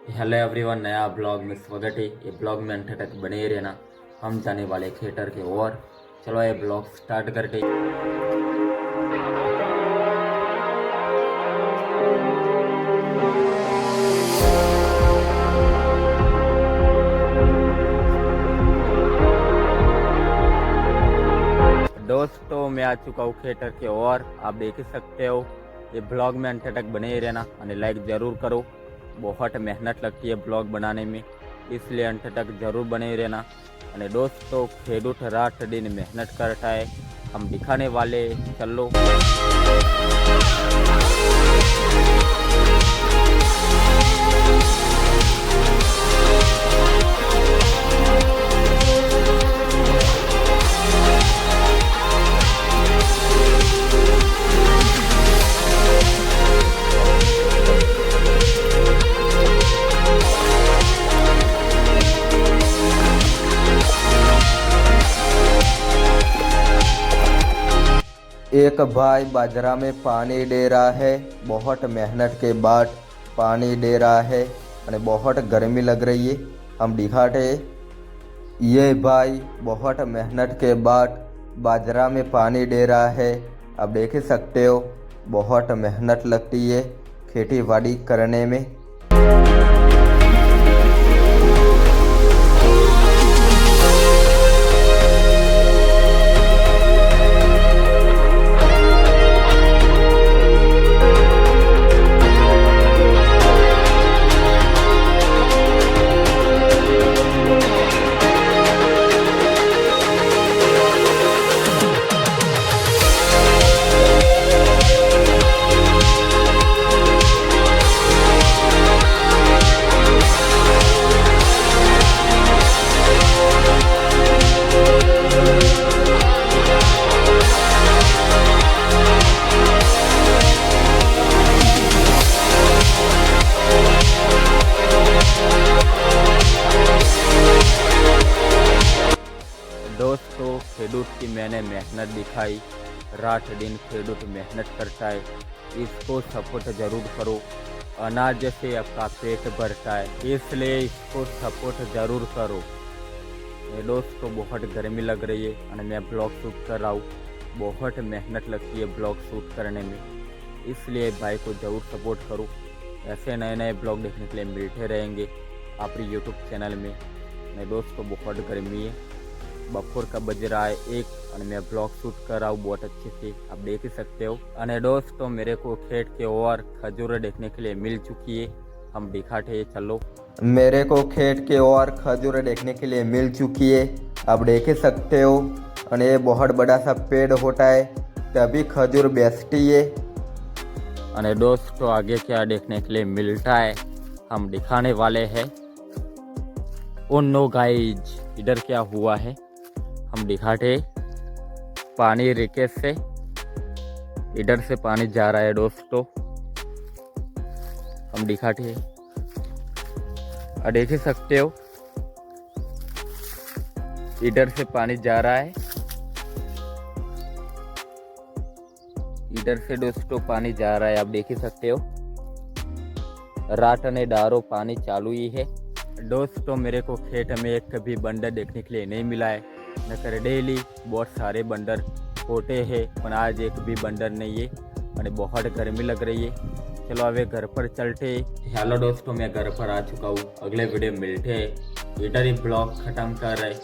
Hello everyone, नया blog में स्वागत है। ये ब्लॉग में अंत तक बने रहना। हम जाने वाले थिएटर के ओर। चलो ये ब्लॉग स्टार्ट करते। दोस्तों, मैं आ चुका हूँ थिएटर के ओर। आप देख ही सकते हो। ये ब्लॉग में अंत तक बने रहना और लाइक ज़रूर करो। बहुत मेहनत लगती है ब्लॉग बनाने में, इसलिए अंत तक जरूर बने रहना। और दोस्तों, खेडूत रात दिन मेहनत करता है, हम दिखाने वाले। चलो एक भाई बाजरा में पानी दे रहा है। बहुत मेहनत के बाद पानी दे रहा है और बहुत गर्मी लग रही है। हम दिखाते ये भाई बहुत मेहनत के बाद बाजरा में पानी दे रहा है। आप देख ही सकते हो, बहुत मेहनत लगती है खेती बाड़ी करने में। दोस्तों, खेडूत की मैंने मेहनत दिखाई। रात दिन खेडूत मेहनत करता है, इसको सपोर्ट जरूर करो। अनाज से आपका पेट भरता है, इसलिए इसको सपोर्ट जरूर करो। ये दोस्तों, बहुत गर्मी लग रही है और मैं ब्लॉग शूट कर रहा हूँ। बहुत मेहनत लगती है ब्लॉग शूट करने में, इसलिए भाई को ज़रूर सपोर्ट करो। ऐसे नए नए ब्लॉग देखने के लिए मिलते रहेंगे आपके यूट्यूब चैनल में। मैं दोस्तों, बहुत गर्मी है, बपोर का बज रहा है 1 और मैं ब्लॉग शूट कर रहा हूँ बहुत अच्छे से। आप देख ही सकते हो। और दोस्तों, मेरे को खेत के ओर खजूर देखने के लिए मिल चुकी है, हम दिखाते हैं। चलो, मेरे को खेत के ओर खजूर देखने के लिए मिल चुकी है। आप देख ही सकते हो। और ये बहुत बड़ा सा पेड़ होता है, तभी खजूर बेचती है। और दोस्तों, आगे क्या देखने के लिए मिलता है हम दिखाने वाले हैं। ओ नो गाइज, इधर क्या हुआ है हम दिखाते। पानी रिकेश से इधर से पानी जा रहा है दोस्तों, हम दिखाते। और देख ही सकते हो, इधर से पानी जा रहा है। इधर से दोस्तों पानी जा रहा है, आप देख ही सकते हो। रात ने डारो पानी चालू ही है। दोस्तों, मेरे को खेत में एक भी बंदर देखने के लिए नहीं मिला है। नकर डेली बहुत सारे बंदर होते हैं, पर आज एक भी बंदर नहीं है और बहुत गर्मी लग रही है। चलो अब घर पर चलते। हेलो दोस्तों, मैं घर पर आ चुका हूँ। अगले वीडियो मिलते हैं। इधर ही ब्लॉग खत्म कर रहे।